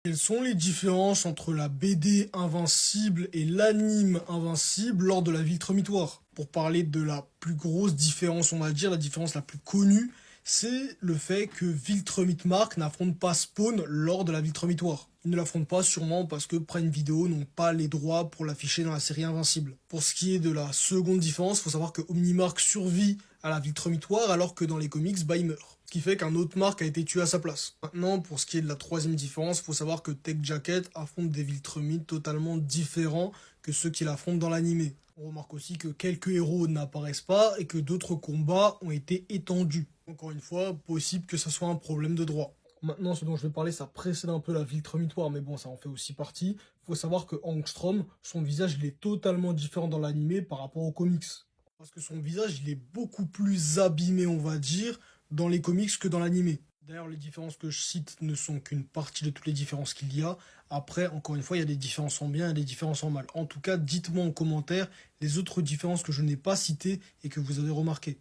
Quelles sont les différences entre la BD Invincible et l'anime Invincible lors de la Viltremittoire? Pour parler de la plus grosse différence, on va dire, la différence la plus connue, c'est le fait que Viltremitmark n'affronte pas Spawn lors de la Viltremittoire. Ils ne l'affrontent pas sûrement parce que Prime Video n'ont pas les droits pour l'afficher dans la série Invincible. Pour ce qui est de la seconde différence, il faut savoir que Omnimark survit à la Viltremittoire alors que dans les comics, bah, il meurt. Ce qui fait qu'un autre Mark a été tué à sa place. Maintenant, pour ce qui est de la troisième différence, il faut savoir que Tech Jacket affronte des Viltrumites totalement différents que ceux qu'il affronte dans l'animé. On remarque aussi que quelques héros n'apparaissent pas et que d'autres combats ont été étendus. Encore une fois, possible que ce soit un problème de droit. Maintenant, ce dont je vais parler, ça précède un peu la Viltrumitoire, mais bon, ça en fait aussi partie. Il faut savoir que Angstrom, son visage, il est totalement différent dans l'animé par rapport aux comics. Parce que son visage, il est beaucoup plus abîmé, on va dire, dans les comics que dans l'animé. D'ailleurs, les différences que je cite ne sont qu'une partie de toutes les différences qu'il y a. Après, encore une fois, il y a des différences en bien et des différences en mal. En tout cas, dites-moi en commentaire les autres différences que je n'ai pas citées et que vous avez remarquées.